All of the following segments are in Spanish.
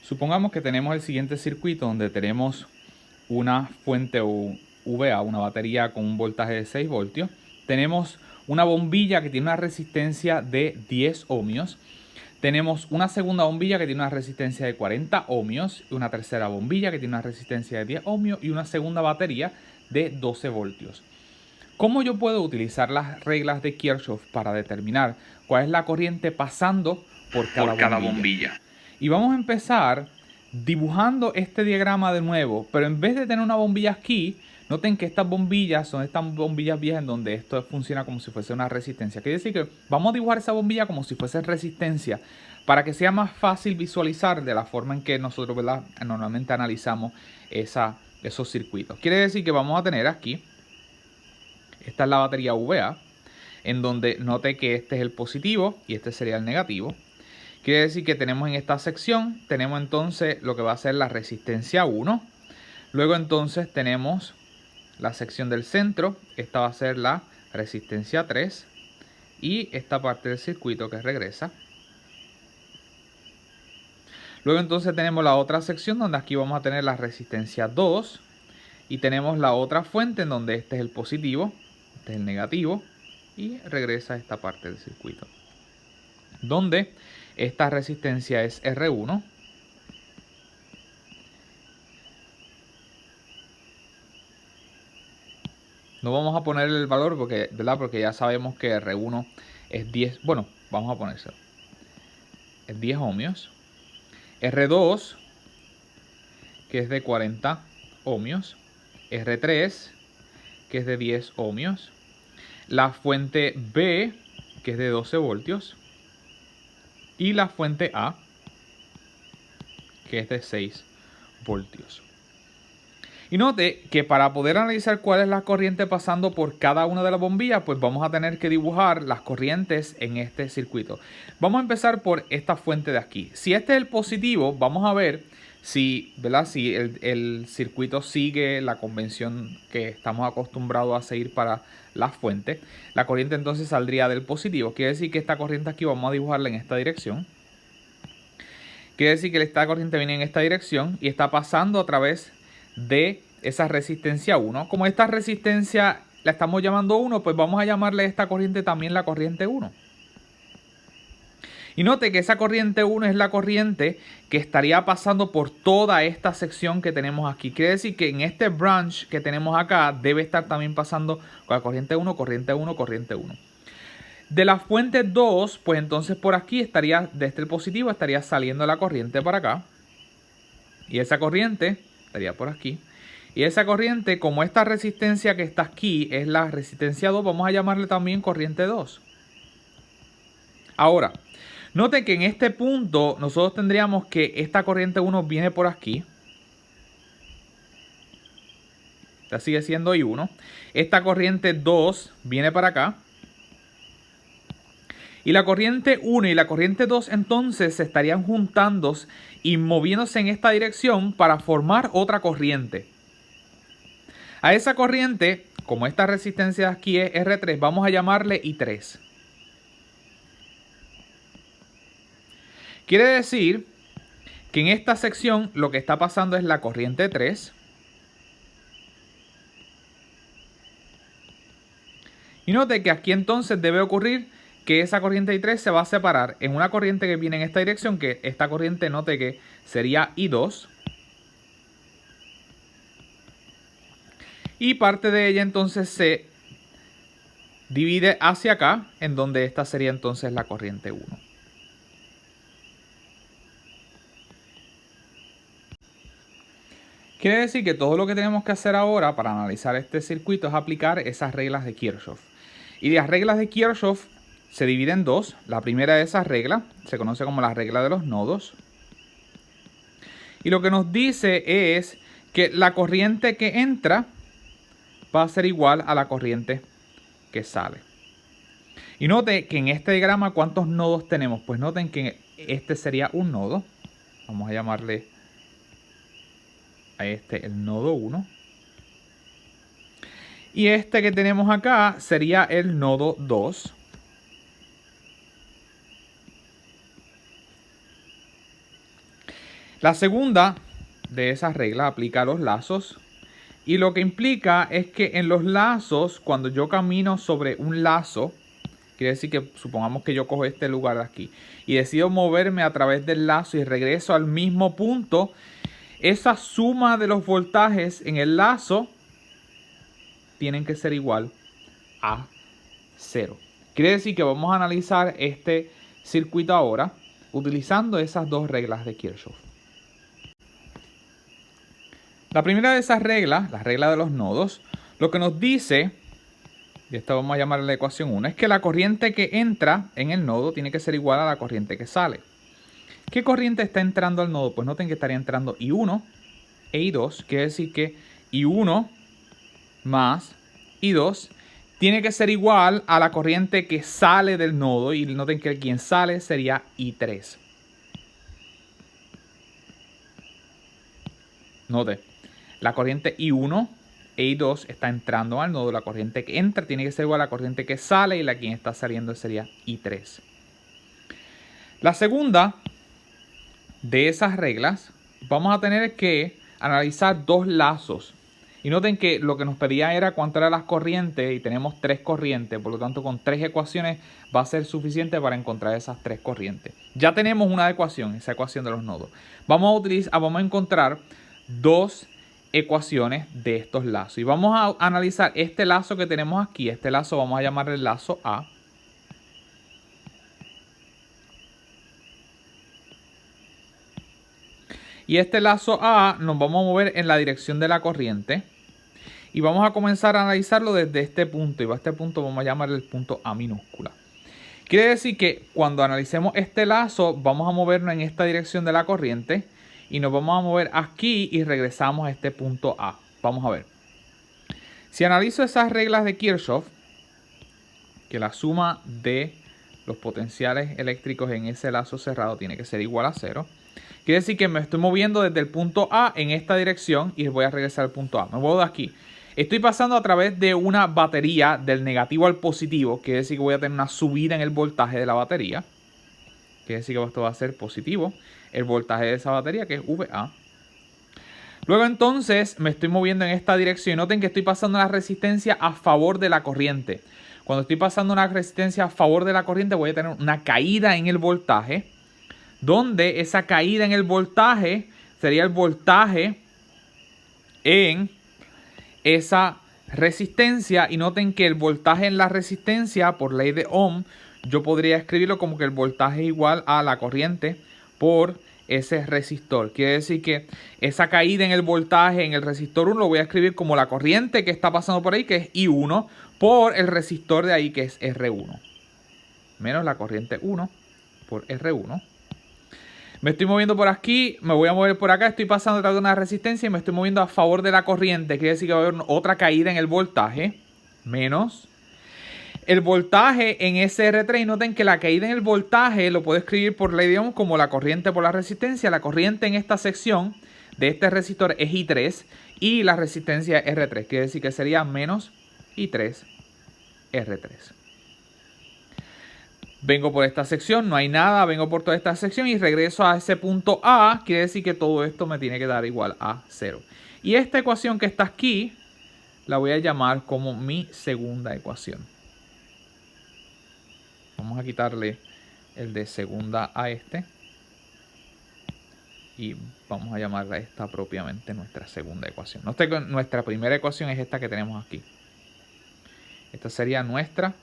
Supongamos que tenemos el siguiente circuito donde tenemos una fuente VA, una batería con un voltaje de 6 voltios. Tenemos una bombilla que tiene una resistencia de 10 ohmios. Tenemos una segunda bombilla que tiene una resistencia de 40 ohmios. Una tercera bombilla que tiene una resistencia de 10 ohmios. Y una segunda batería de 12 voltios. ¿Cómo yo puedo utilizar las reglas de Kirchhoff para determinar cuál es la corriente pasando por cada bombilla? Y vamos a empezar dibujando este diagrama de nuevo, pero en vez de tener una bombilla aquí, noten que estas bombillas son estas bombillas viejas en donde esto funciona como si fuese una resistencia. Quiere decir que vamos a dibujar esa bombilla como si fuese resistencia para que sea más fácil visualizar de la forma en que nosotros, ¿verdad?, normalmente analizamos esos circuitos. Quiere decir que vamos a tener aquí, esta es la batería VA, en donde note que este es el positivo y este sería el negativo. Quiere decir que tenemos en esta sección, tenemos entonces lo que va a ser la resistencia 1. Luego entonces tenemos la sección del centro, esta va a ser la resistencia 3. Y esta parte del circuito que regresa. Luego entonces tenemos la otra sección donde aquí vamos a tener la resistencia 2. Y tenemos la otra fuente en donde este es el positivo, este es el negativo. Y regresa a esta parte del circuito, donde esta resistencia es R1. No vamos a poner el valor porque, ¿verdad?, porque ya sabemos que R1 es 10. Bueno, vamos a ponérselo. Es 10 ohmios. R2, que es de 40 ohmios. R3, que es de 10 ohmios. La fuente B, que es de 12 voltios. Y la fuente A, que es de 6 voltios. Y note que para poder analizar cuál es la corriente pasando por cada una de las bombillas, pues vamos a tener que dibujar las corrientes en este circuito. Vamos a empezar por esta fuente de aquí. Si este es el positivo, vamos a ver si, ¿verdad?, si el circuito sigue la convención que estamos acostumbrados a seguir para las fuentes. La corriente entonces saldría del positivo. Quiere decir que esta corriente aquí vamos a dibujarla en esta dirección. Quiere decir que esta corriente viene en esta dirección y está pasando a través de esa resistencia 1. Como esta resistencia la estamos llamando 1, pues vamos a llamarle a esta corriente también la corriente 1. Y note que esa corriente 1 es la corriente que estaría pasando por toda esta sección que tenemos aquí. Quiere decir que en este branch que tenemos acá debe estar también pasando con la corriente 1, corriente 1, corriente 1. De la fuente 2, pues entonces por aquí estaría, desde el positivo, estaría saliendo la corriente para acá. Y esa corriente estaría por aquí. Y esa corriente, como esta resistencia que está aquí es la resistencia 2, vamos a llamarle también corriente 2. Ahora, noten que en este punto nosotros tendríamos que esta corriente 1 viene por aquí. Esta sigue siendo I1. Esta corriente 2 viene para acá. Y la corriente 1 y la corriente 2 entonces se estarían juntando y moviéndose en esta dirección para formar otra corriente. A esa corriente, como esta resistencia de aquí es R3, vamos a llamarle I3. Quiere decir que en esta sección lo que está pasando es la corriente 3. Y note que aquí entonces debe ocurrir que esa corriente I3 se va a separar en una corriente que viene en esta dirección, que esta corriente note que sería I2. Y parte de ella entonces se divide hacia acá, en donde esta sería entonces la corriente 1. Quiere decir que todo lo que tenemos que hacer ahora para analizar este circuito es aplicar esas reglas de Kirchhoff. Y las reglas de Kirchhoff se dividen en dos. La primera de esas reglas se conoce como la regla de los nodos. Y lo que nos dice es que la corriente que entra va a ser igual a la corriente que sale. Y note que en este diagrama, ¿cuántos nodos tenemos? Pues noten que este sería un nodo. Vamos a llamarle a este el nodo 1. Y este que tenemos acá sería el nodo 2. La segunda de esas reglas aplica a los lazos. Y lo que implica es que en los lazos, cuando yo camino sobre un lazo, quiere decir que supongamos que yo cojo este lugar de aquí y decido moverme a través del lazo y regreso al mismo punto, esa suma de los voltajes en el lazo tienen que ser igual a 0. Quiere decir que vamos a analizar este circuito ahora utilizando esas dos reglas de Kirchhoff. La primera de esas reglas, la regla de los nodos, lo que nos dice, y esto vamos a llamar la ecuación 1, es que la corriente que entra en el nodo tiene que ser igual a la corriente que sale. ¿Qué corriente está entrando al nodo? Pues noten que estaría entrando I1 e I2, quiere decir que I1 más I2 tiene que ser igual a la corriente que sale del nodo, y noten que quien sale sería I3. Note, la corriente I1 e I2 está entrando al nodo, la corriente que entra tiene que ser igual a la corriente que sale, y la que está saliendo sería I3. La segunda de esas reglas, vamos a tener que analizar dos lazos. Y noten que lo que nos pedía era cuánto eran las corrientes, y tenemos 3 corrientes, por lo tanto con 3 ecuaciones va a ser suficiente para encontrar esas 3 corrientes. Ya tenemos una ecuación, esa ecuación de los nodos. Vamos a encontrar dos ecuaciones de estos lazos. Y vamos a analizar este lazo que tenemos aquí. Este lazo vamos a llamarle el lazo A. Y este lazo A nos vamos a mover en la dirección de la corriente. Y vamos a comenzar a analizarlo desde este punto. Y a este punto vamos a llamarle el punto A minúscula. Quiere decir que cuando analicemos este lazo, vamos a movernos en esta dirección de la corriente. Y nos vamos a mover aquí y regresamos a este punto A. Vamos a ver. Si analizo esas reglas de Kirchhoff, que la suma de los potenciales eléctricos en ese lazo cerrado tiene que ser igual a 0. Quiere decir que me estoy moviendo desde el punto A en esta dirección y voy a regresar al punto A. Me muevo de aquí. Estoy pasando a través de una batería del negativo al positivo. Quiere decir que voy a tener una subida en el voltaje de la batería. Quiere decir que esto va a ser positivo. El voltaje de esa batería, que es VA. Luego entonces me estoy moviendo en esta dirección. Noten que estoy pasando la resistencia a favor de la corriente. Cuando estoy pasando una resistencia a favor de la corriente, voy a tener una caída en el voltaje. Donde esa caída en el voltaje sería el voltaje en esa resistencia. Y noten que el voltaje en la resistencia, por ley de Ohm, yo podría escribirlo como que el voltaje es igual a la corriente por ese resistor. Quiere decir que esa caída en el voltaje en el resistor 1 lo voy a escribir como la corriente que está pasando por ahí, que es I1, por el resistor de ahí, que es R1. Menos la corriente 1 por R1. Me estoy moviendo por aquí, me voy a mover por acá, estoy pasando a través de una resistencia y me estoy moviendo a favor de la corriente. Quiere decir que va a haber otra caída en el voltaje, menos el voltaje en SR3. Y noten que la caída en el voltaje lo puedo escribir por ley de Ohm como la corriente por la resistencia. La corriente en esta sección de este resistor es I3 y la resistencia es R3. Quiere decir que sería menos I3 R3. Vengo por esta sección, no hay nada, vengo por toda esta sección y regreso a ese punto A. Quiere decir que todo esto me tiene que dar igual a 0. Y esta ecuación que está aquí la voy a llamar como mi segunda ecuación. Vamos a quitarle el de segunda a este. Y vamos a llamarla esta propiamente nuestra segunda ecuación. Nuestra primera ecuación es esta que tenemos aquí. Esta sería nuestra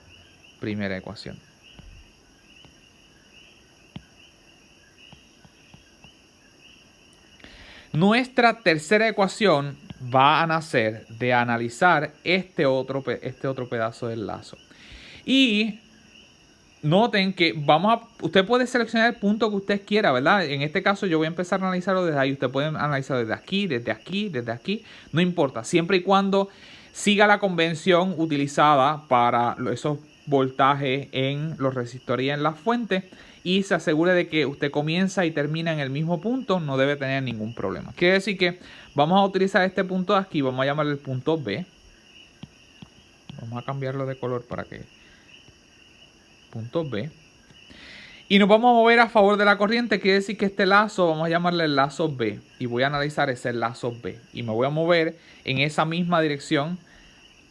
primera ecuación. Nuestra tercera ecuación va a nacer de analizar este otro pedazo del lazo. Y noten que usted puede seleccionar el punto que usted quiera, ¿verdad? En este caso yo voy a empezar a analizarlo desde ahí. Usted puede analizarlo desde aquí, desde aquí, desde aquí. No importa, siempre y cuando siga la convención utilizada para esos voltajes en los resistores y en la fuente. Y se asegure de que usted comienza y termina en el mismo punto, no debe tener ningún problema. Quiere decir que vamos a utilizar este punto de aquí, vamos a llamarle el punto B. Vamos a cambiarlo de color para que... Punto B. Y nos vamos a mover a favor de la corriente. Quiere decir que este lazo, vamos a llamarle el lazo B. Y voy a analizar ese lazo B. Y me voy a mover en esa misma dirección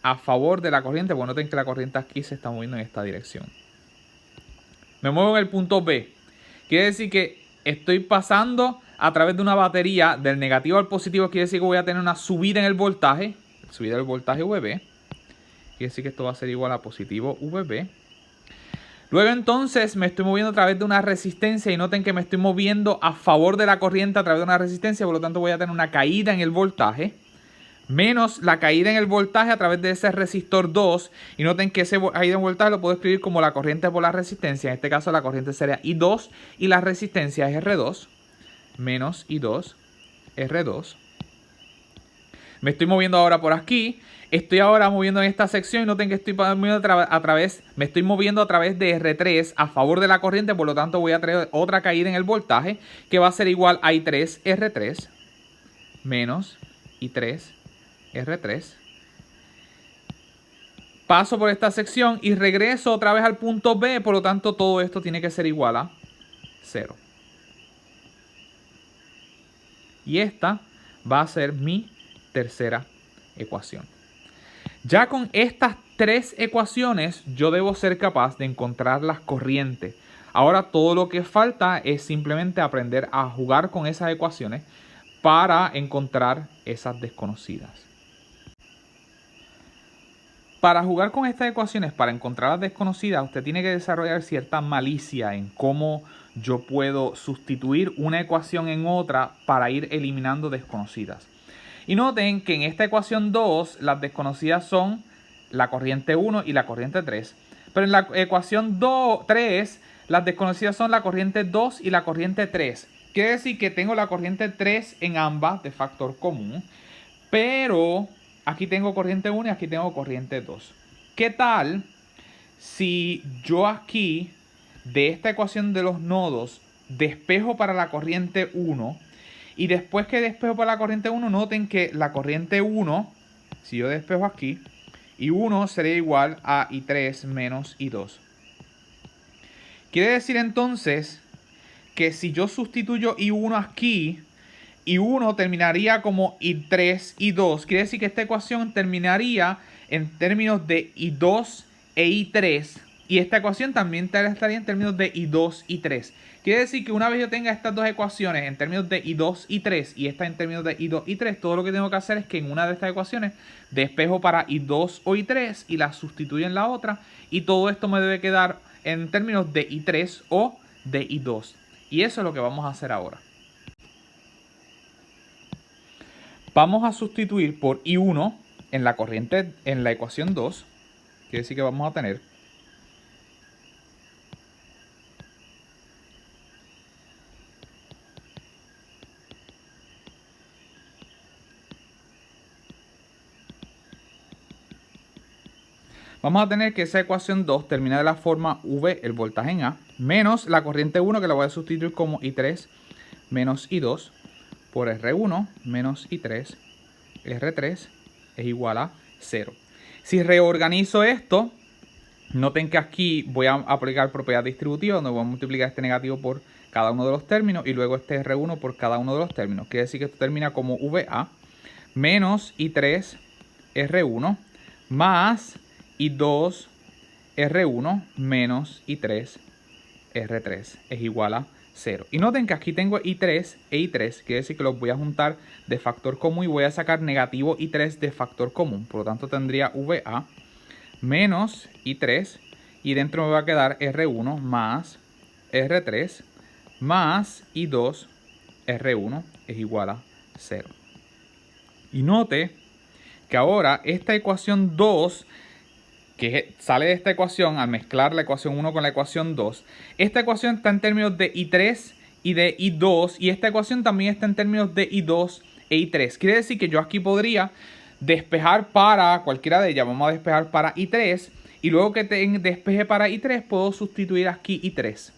a favor de la corriente. Bueno, noten que la corriente aquí se está moviendo en esta dirección. Me muevo en el punto B. Quiere decir que estoy pasando a través de una batería del negativo al positivo. Quiere decir que voy a tener una subida en el voltaje. Subida del voltaje VB. Quiere decir que esto va a ser igual a positivo VB. Luego entonces me estoy moviendo a través de una resistencia y noten que me estoy moviendo a favor de la corriente a través de una resistencia. Por lo tanto voy a tener una caída en el voltaje. Menos la caída en el voltaje a través de ese resistor 2. Y noten que ese caída en voltaje lo puedo escribir como la corriente por la resistencia. En este caso la corriente sería I2 y la resistencia es R2. Menos I2, R2. Me estoy moviendo ahora por aquí. Estoy ahora moviendo en esta sección y noten que estoy moviendo me estoy moviendo a través de R3 a favor de la corriente. Por lo tanto voy a traer otra caída en el voltaje que va a ser igual a I3, R3. Menos I3, R3. Paso por esta sección y regreso otra vez al punto B. Por lo tanto, todo esto tiene que ser igual a 0. Y esta va a ser mi tercera ecuación. Ya con estas tres ecuaciones, yo debo ser capaz de encontrar las corrientes. Ahora todo lo que falta es simplemente aprender a jugar con esas ecuaciones para encontrar esas desconocidas. Para jugar con estas ecuaciones, para encontrar las desconocidas, usted tiene que desarrollar cierta malicia en cómo yo puedo sustituir una ecuación en otra para ir eliminando desconocidas. Y noten que en esta ecuación 2, las desconocidas son la corriente 1 y la corriente 3. Pero en la ecuación 3, las desconocidas son la corriente 2 y la corriente 3. Quiere decir que tengo la corriente 3 en ambas de factor común. Pero aquí tengo corriente 1 y aquí tengo corriente 2. ¿Qué tal si yo aquí, de esta ecuación de los nodos, despejo para la corriente 1? Y después que despejo para la corriente 1, noten que la corriente 1, si yo despejo aquí, I1 sería igual a I3 menos I2. Quiere decir entonces que si yo sustituyo I1 aquí, I1 terminaría como I3, I2. Quiere decir que esta ecuación terminaría en términos de I2 e I3. Y esta ecuación también estaría en términos de I2 y 3. Quiere decir que una vez yo tenga estas dos ecuaciones en términos de I2 y 3 y esta en términos de I2 y 3, todo lo que tengo que hacer es que en una de estas ecuaciones despejo para I2 o I3 y la sustituyo en la otra. Y todo esto me debe quedar en términos de I3 o de I2. Y eso es lo que vamos a hacer ahora. Vamos a sustituir por I1 en la corriente, en la ecuación 2. Quiere decir que vamos a tener que esa ecuación 2 termina de la forma V, el voltaje en A, menos la corriente 1 que la voy a sustituir como I3 menos I2 por R1 menos I3, R3 es igual a 0. Si reorganizo esto, noten que aquí voy a aplicar propiedad distributiva, donde voy a multiplicar este negativo por cada uno de los términos y luego este R1 por cada uno de los términos. Quiere decir que esto termina como VA menos I3 R1 más I2 R1 menos I3 R3 es igual a 0. Y noten que aquí tengo I3 e I3, quiere decir que los voy a juntar de factor común y voy a sacar negativo I3 de factor común. Por lo tanto tendría VA menos I3 y dentro me va a quedar R1 más R3 más I2 R1 es igual a 0. Y note que ahora esta ecuación 2 que sale de esta ecuación al mezclar la ecuación 1 con la ecuación 2, esta ecuación está en términos de I3 y de I2 y esta ecuación también está en términos de I2 e I3. Quiere decir que yo aquí podría despejar para cualquiera de ellas. Vamos a despejar para I3 y luego que despeje para I3 puedo sustituir aquí I3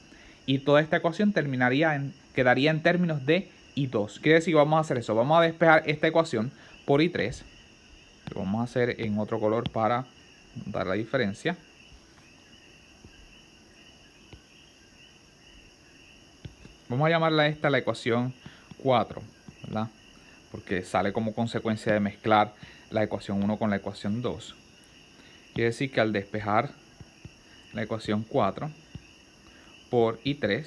y toda esta ecuación quedaría en términos de I2. Quiere decir que vamos a hacer eso. Vamos a despejar esta ecuación por I3. Lo vamos a hacer en otro color para dar la diferencia. Vamos a llamarla esta la ecuación 4, ¿verdad? Porque sale como consecuencia de mezclar la ecuación 1 con la ecuación 2. Quiere decir que al despejar la ecuación 4 por I3,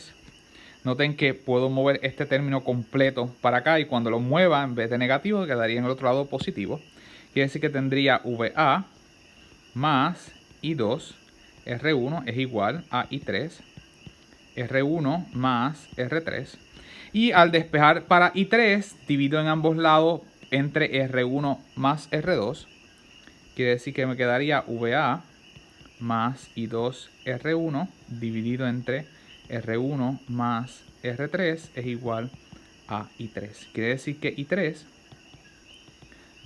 noten que puedo mover este término completo para acá y cuando lo mueva, en vez de negativo, quedaría en el otro lado positivo. Quiere decir que tendría VA más I2 R1 es igual a I3 R1 más R3. Y al despejar para I3, divido en ambos lados entre R1 más R2. Quiere decir que me quedaría VA más I2 R1 dividido entre R1 más R3 es igual a I3. Quiere decir que I3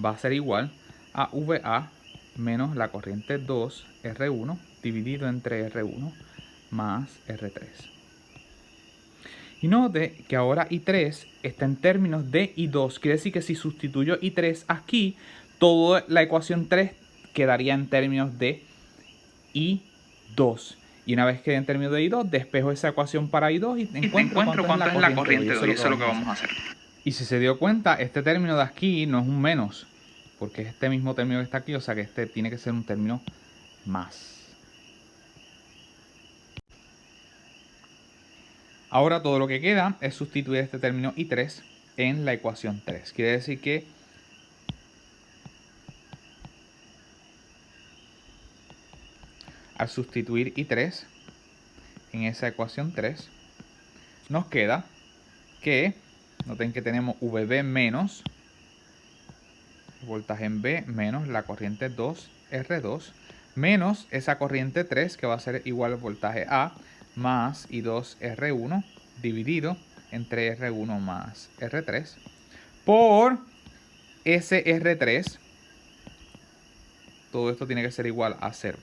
va a ser igual a VA menos la corriente 2 R1 dividido entre R1 más R3. Y note que ahora I3 está en términos de I2. Quiere decir que si sustituyo I3 aquí, toda la ecuación 3 quedaría en términos de I2. Y una vez que en términos de I2, despejo esa ecuación para I2 y encuentro cuánto es la corriente de hoy. Eso es lo que vamos a hacer. Y si se dio cuenta, este término de aquí no es un menos, porque es este mismo término que está aquí, o sea que este tiene que ser un término más. Ahora todo lo que queda es sustituir este término I3 en la ecuación 3. Quiere decir que al sustituir I3 en esa ecuación 3, nos queda que, noten que tenemos VB menos, el voltaje en B, menos la corriente 2R2, menos esa corriente 3, que va a ser igual al voltaje A, más I2R1, dividido entre R1 más R3, por SR3. Todo esto tiene que ser igual a 0.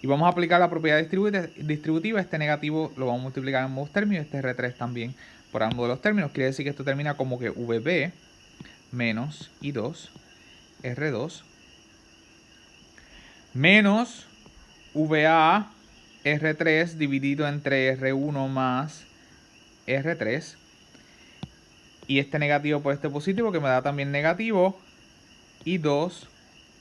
Y vamos a aplicar la propiedad distributiva. Este negativo lo vamos a multiplicar en ambos términos. Este R3 también por ambos de los términos. Quiere decir que esto termina como que VB menos I2 R2 menos VA R3 dividido entre R1 más R3. Y este negativo por este positivo que me da también negativo I2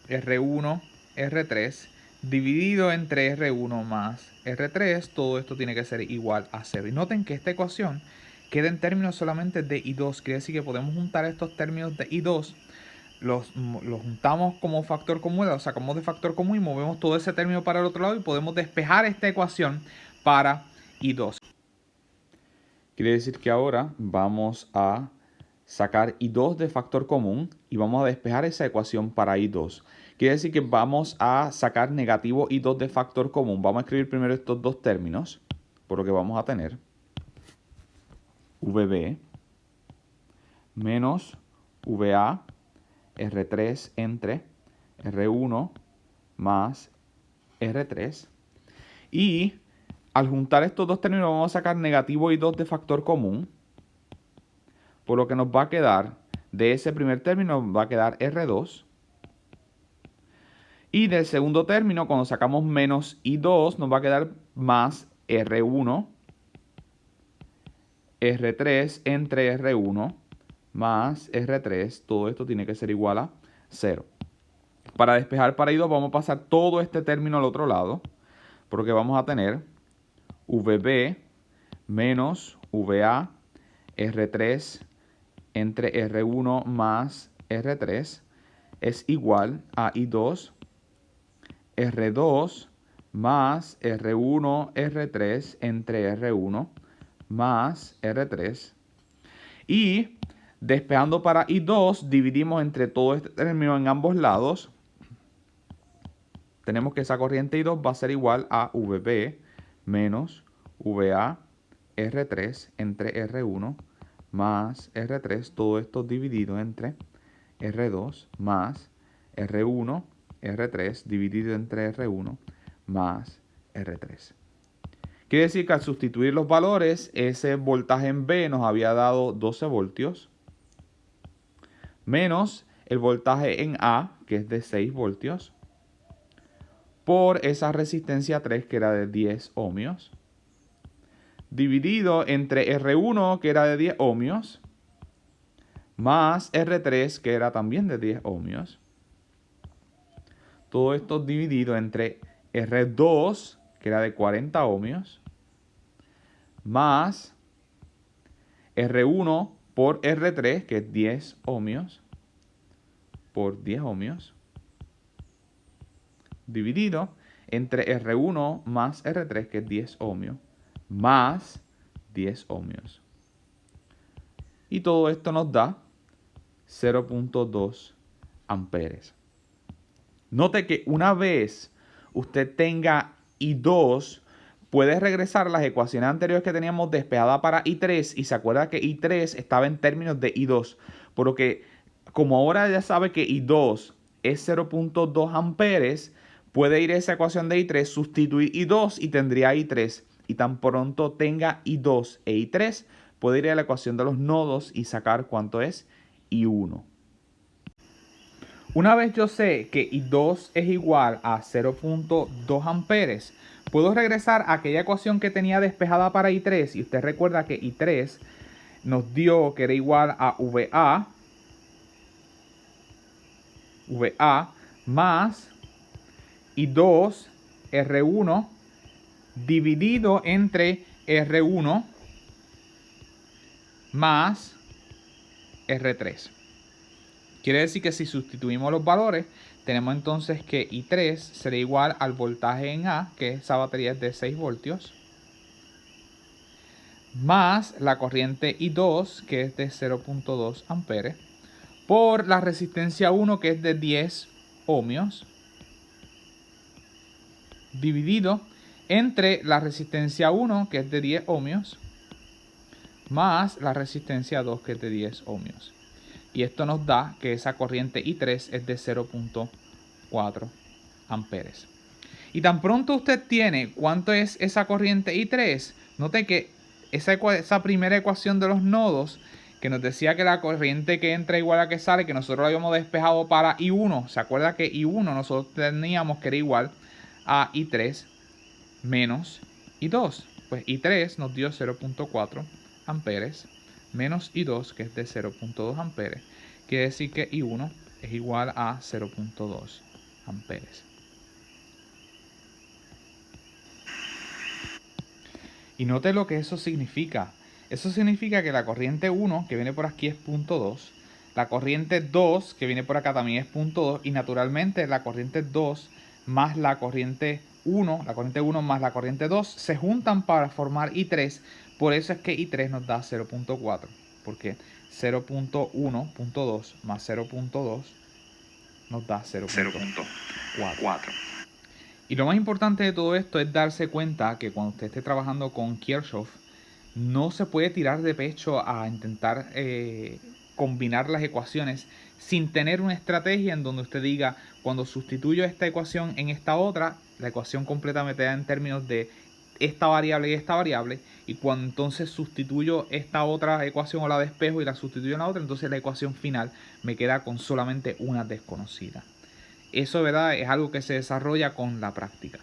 R1 R3 dividido entre R1 más R3, todo esto tiene que ser igual a 0. Y noten que esta ecuación queda en términos solamente de I2, quiere decir que podemos juntar estos términos de I2, los juntamos como factor común, los sacamos de factor común y movemos todo ese término para el otro lado y podemos despejar esta ecuación para I2. Quiere decir que ahora vamos a sacar I2 de factor común y vamos a despejar esa ecuación para I2. Quiere decir que vamos a sacar negativo I2 de factor común. Vamos a escribir primero estos dos términos, por lo que vamos a tener VB menos VA R3 entre R1 más R3. Y al juntar estos dos términos vamos a sacar negativo I2 de factor común, por lo que nos va a quedar, de ese primer término va a quedar R2. Y del segundo término, cuando sacamos menos I2, nos va a quedar más R1, R3 entre R1 más R3. Todo esto tiene que ser igual a 0. Para despejar para I2 vamos a pasar todo este término al otro lado, porque vamos a tener VB menos VA R3 entre R1 más R3 es igual a I2 R2 más R1 R3 entre R1 más R3. Y despejando para I2, dividimos entre todo este término en ambos lados. Tenemos que esa corriente I2 va a ser igual a VB menos VA R3 entre R1 más R3. Todo esto dividido entre R2 más R1 R3 dividido entre R1 más R3. Quiere decir que al sustituir los valores, ese voltaje en B nos había dado 12 voltios, menos el voltaje en A, que es de 6 voltios, por esa resistencia 3, que era de 10 ohmios, dividido entre R1, que era de 10 ohmios, más R3, que era también de 10 ohmios. Todo esto dividido entre R2, que era de 40 ohmios, más R1 por R3, que es 10 ohmios, por 10 ohmios, dividido entre R1 más R3, que es 10 ohmios, más 10 ohmios. Y todo esto nos da 0.2 amperes. Note que una vez usted tenga I2, puede regresar a las ecuaciones anteriores que teníamos despejada para I3 y se acuerda que I3 estaba en términos de I2. Por lo que, como ahora ya sabe que I2 es 0.2 amperes, puede ir a esa ecuación de I3, sustituir I2 y tendría I3. Y tan pronto tenga I2 e I3, puede ir a la ecuación de los nodos y sacar cuánto es I1. Una vez yo sé que I2 es igual a 0.2 amperes, puedo regresar a aquella ecuación que tenía despejada para I3. Y usted recuerda que I3 nos dio que era igual a VA más I2 R1 dividido entre R1 más R3. Quiere decir que si sustituimos los valores, tenemos entonces que I3 será igual al voltaje en A, que esa batería es de 6 voltios, más la corriente I2, que es de 0.2 amperes, por la resistencia 1, que es de 10 ohmios, dividido entre la resistencia 1, que es de 10 ohmios, más la resistencia 2, que es de 10 ohmios. Y esto nos da que esa corriente I3 es de 0.4 amperes. Y tan pronto usted tiene cuánto es esa corriente I3, note que esa primera ecuación de los nodos, que nos decía que la corriente que entra igual a la que sale, que nosotros lo habíamos despejado para I1. ¿Se acuerda que I1 nosotros teníamos que era igual a I3 menos I2? Pues I3 nos dio 0.4 amperes menos I2, que es de 0.2 amperes. Quiere decir que I1 es igual a 0.2 amperes. Y note lo que eso significa. Eso significa que la corriente 1, que viene por aquí, es 0.2. La corriente 2, que viene por acá, también es 0.2. Y naturalmente la corriente 2 más la corriente 1, la corriente 1 más la corriente 2, se juntan para formar I3. Por eso es que I3 nos da 0.4. Porque 0.1.2 más 0.2 nos da 0.4. Y lo más importante de todo esto es darse cuenta que cuando usted esté trabajando con Kirchhoff, no se puede tirar de pecho a intentar combinar las ecuaciones sin tener una estrategia en donde usted diga, cuando sustituyo esta ecuación en esta otra, la ecuación completa me da en términos de esta variable y esta variable, y cuando entonces sustituyo esta otra ecuación o la despejo y la sustituyo en la otra, entonces la ecuación final me queda con solamente una desconocida. Eso, ¿verdad?, es algo que se desarrolla con la práctica.